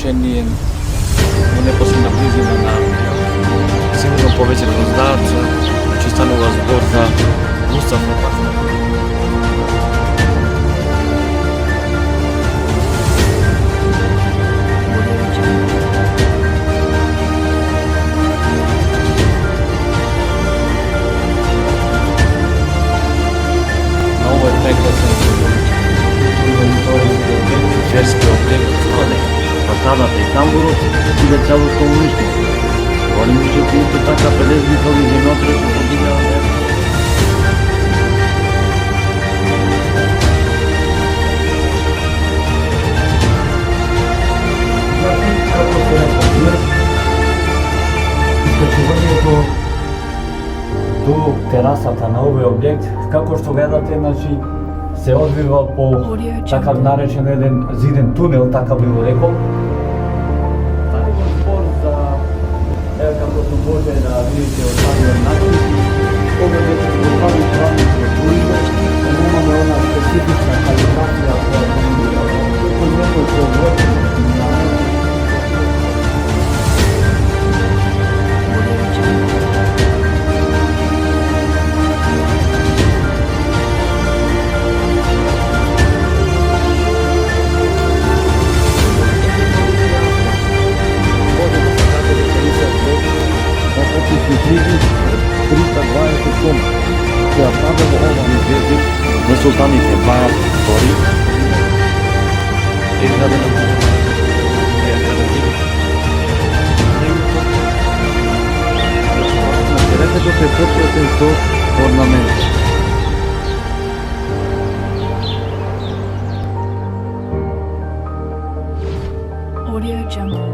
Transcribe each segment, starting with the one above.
разрушени во непосредна близина на сигурно повеќе гроздача, че станува збор за Мустафа Паша. На овој прекрасен верски објект, фасадата и тамбурот иде целосно уништено. Големичето исто така предизвикали земјотрес во подигнава небо. Како се рекла, искачувањето до терасата на овој објект, како што гледате, се одвива по така наречен еден зиден тунел, така би го рекол. Станува збор за, како што може да видите од самиот начин, ова вече се прави правилно за туризма, немаме она специфична калифрација која се одвојува на која пада во ова музеј на султаните Бајат Тори, изградена на терепето се потресен со орнамент. Audio Jungle.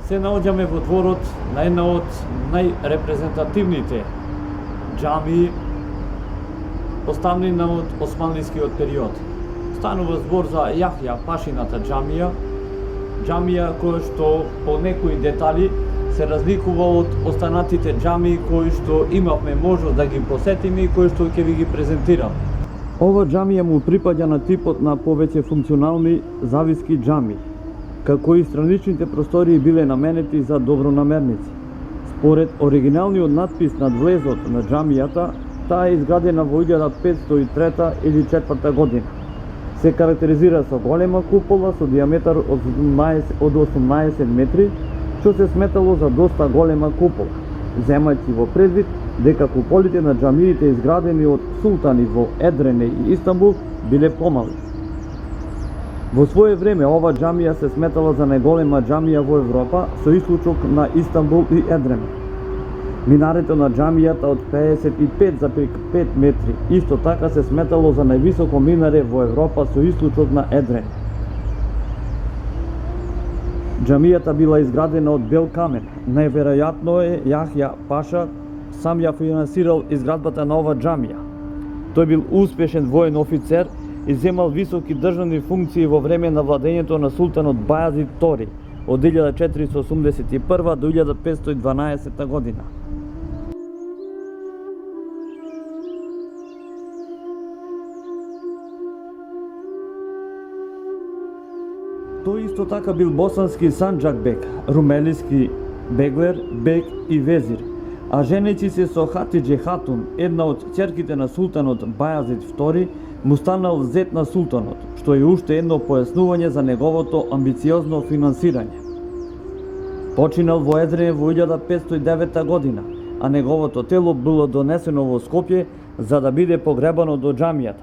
Се наоѓаме во дворот на една од најрепрезентативните џамии поставени од османлискиот период. Станува збор за Јахја Пашината џамија, џамија која што по некои детали се разликува од останатите џамии кои што имавме можност да ги посетиме и кои што ќе ви ги презентирам. Ова џамија му припаѓа на типот на повеќе функционални зависки џамии, како и страничните простории биле наменети за добронамерници. Според оригиналниот надпис над влезот на џамијата, таа е изградена во 1503 или 4 година. Се карактеризира со голема купола со диаметар од 18 метри, што се сметало за доста голема купола, земајќи во предвид дека куполите на џамиите изградени од султани во Едрене и Истанбул биле помали. Во свое време ова џамија се сметала за најголема џамија во Европа со исклучок на Истанбул и Едрене. Минарето на џамијата од 55,5 метри исто така се сметало за највисоко минаре во Европа со исклучок на Едрене. Џамијата била изградена од бел камен. Најверојатно е Јахја Паша сам ја финансирал изградбата на ова џамија. Тој бил успешен воен офицер и земал високи државни функции во време на владењето на султанот Бајазид Тори, од 1481 до 1512 година. Тој исто така бил босански санџакбек, румелиски беглер, бек и везир, а женејќи се со Хатиџе Хатун, една од ќерките на султанот Бајазид II, му станал зет на султанот, што е уште едно појаснување за неговото амбициозно финансирање. Починал во Едрин во 1509 година, а неговото тело било донесено во Скопје за да биде погребано до џамијата.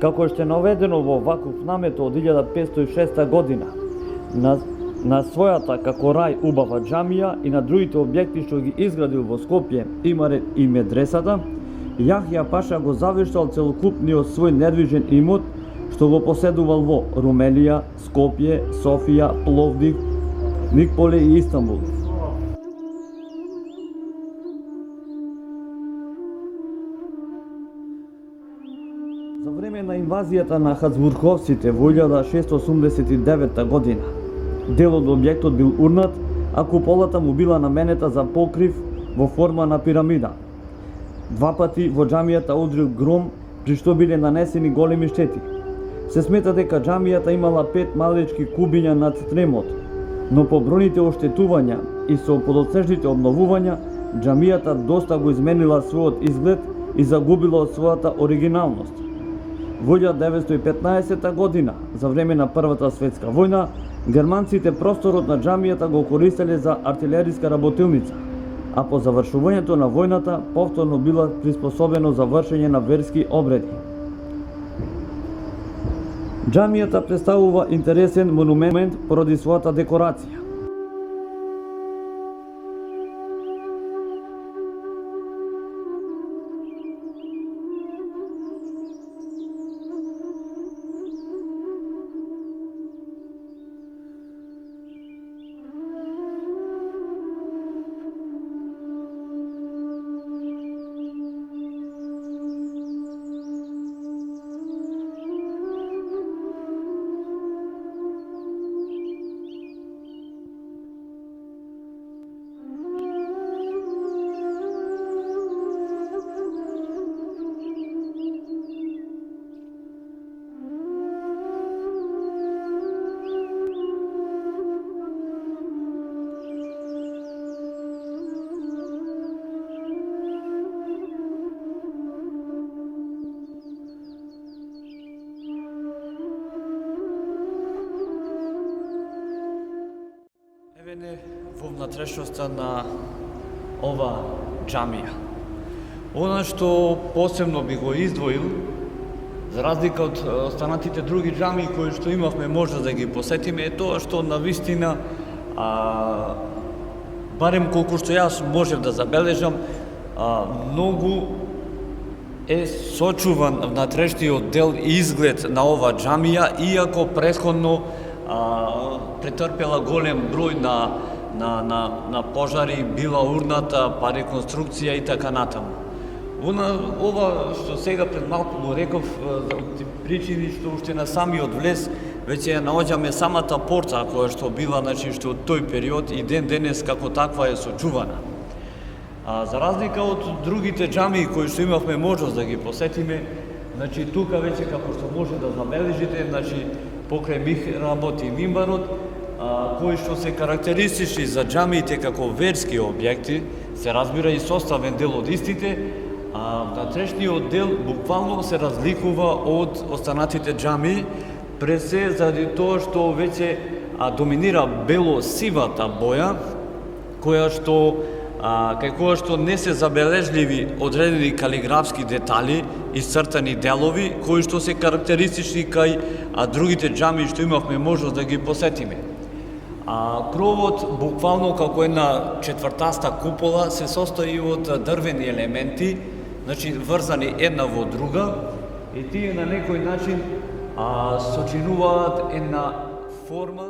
Како што е наведено во Вакуф намето од 1506 година, на својата како рај убава џамија и на другите објекти што ги изградил во Скопје, Имарет и Медресата, Јахја Паша го завршал целокупниот свој недвижен имот што го поседувал во Румелија, Скопје, Софија, Пловдив, Никполе и Истанбул. За време на инвазијата на Хацбурговците во 1689 година, дел од објектот бил урнат, а куполата му била наменета за покрив во форма на пирамида. Два пати во џамијата удрил гром, при што биле нанесени големи штети. Се смета дека џамијата имала 5 малечки кубиња над тремот, но по бројните оштетувања и со подоцнежните обновувања, џамијата доста го изменила својот изглед и загубила од својата оригиналност. Во 1915 година, за време на Првата светска војна, германците просторот на џамијата го користеле за артилериска работилница, а по завршувањето на војната повторно била приспособено за вршење на верски обреди. Џамијата представува интересен монумент поради својата декорација. Еве во внатрешноста на ова џамија. Она што посебно би го издвоил, за разлика од останатите други џамии кои што имавме можност да ги посетиме, е тоа што на вистина, барем колку што јас можев да забележам, многу е сочуван внатрешниот дел и изглед на ова џамија, иако претходно претрпела голем број на пожари, била урната, па реконструкција и така натаму. Ова што сега пред малку го реков, за причини што уште на самиот влез веќе ја наоѓаме самата порта која што била, значи што од тој период и ден денес како таква е сочувана. За разлика од другите џамии кои што имавме можност да ги посетиме, значи тука веќе како што може да забележите, значи покрај михработ и мимбарот, кои што се карактеристични за џамиите како верски објекти, се разбира и составен дел од истите, а внатрешниот дел буквално се разликува од останатите џамии, пред се заради тоа што веќе доминира бело-сивата боја, кај која што не се забележливи одредени калиграфски детали и цртани делови, кои што се карактеристични кај другите џамии што имавме можност да ги посетиме. Кровот, буквално како една четвртаста купола, се состои од дрвени елементи, значи врзани една во друга, и тие на некој начин сочинуваат една форма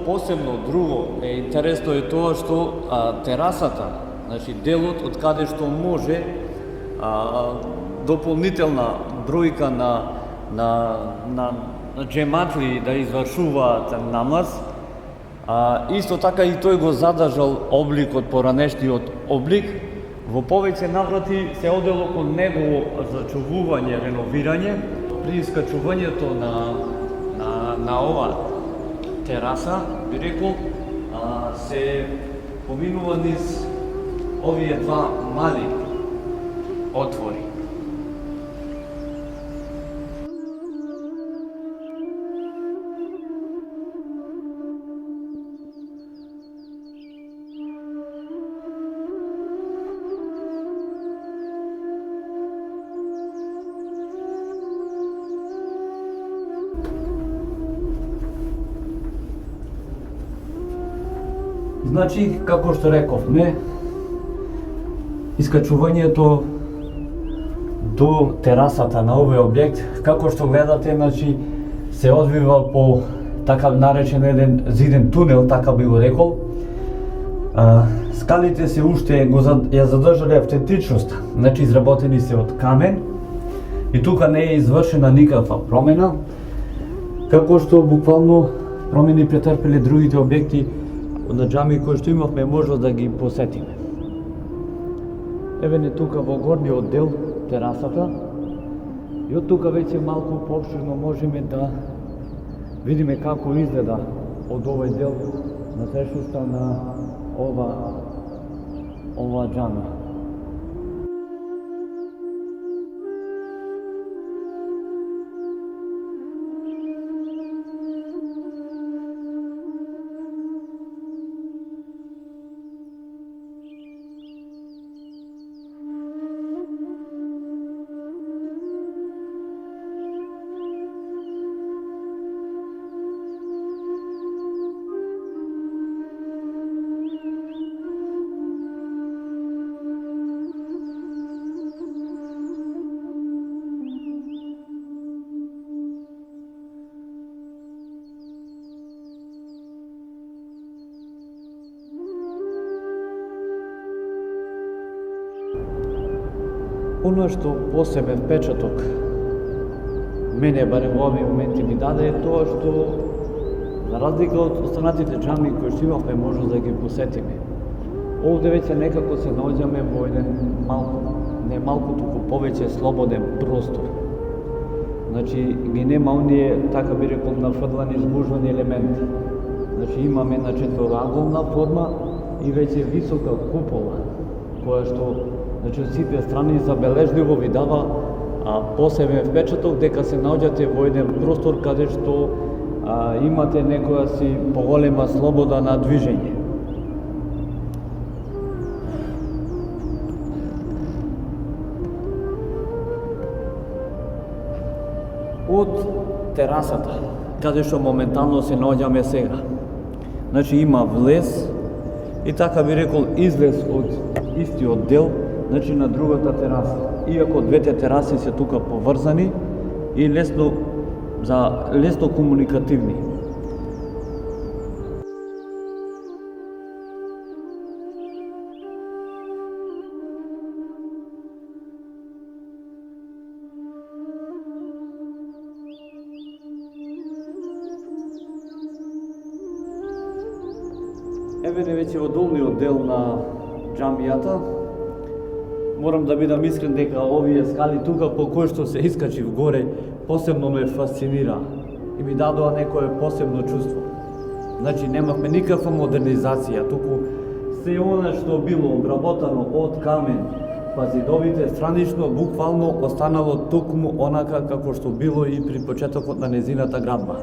Посебно друго е интересно е тоа што терасата Значи, делот од каде што може дополнителна бројка на джематли да извршуваат намаз. Исто така и тој го задржал обликот, поранешниот облик. Во повеќе наврати се одело кон негово зачувување, реновирање. При искачувањето на ова тераса, би рекол, се поминува низ овие два мали отвори. Значи, како што рековме, искачувањето до терасата на овој објект, како што гледате, значи, се одвива по така наречен еден зиден тунел, така би го рекол. Скалите се уште ја задржале автентичност, значи изработени се од камен и тука не е извршена никаква промена, како што буквално промени претрпеле другите објекти на џами кои што имавме можност да ги посетиме. Еве не тука во горниот дел терасата и од тука веќе малку поопштирно можеме да видиме како изгледа од овој дел на трешноста на ова џами. Оно што посебен впечаток мене барем во овие моменти ми даде е тоа што, за разлика од останатите џами кои што имавме можност да ги посетиме, овде веќе некако се наоѓаме во еден не малку туку повеќе слободен простор. Значи, ги нема оние, така би рекол, нафрлани змужвани елементи. Значи, имаме на четвороаголна форма и веќе висока купола, која што, значи, од сите страни забележливо ви дава посебен впечаток дека се наоѓате во еден простор каде што имате некоја си поголема слобода на движење. Од терасата, каде што моментално се наоѓаме сега, значи има влез и така би рекол излез од истиот дел, значи на другата тераса. Иако двете тераси се тука поврзани и лесно комуникативни. Еве веќе во долниот дел на џамијата. Морам да бидам искрен дека овие скали тука по кои што се искачив горе посебно ме фасцинира и ми дадоа некое посебно чувство. Значи немавме никаква модернизација, туку се она што било обработано од камен, па зидовите странично буквално останало токму онака како што било и при почетокот на незината градба.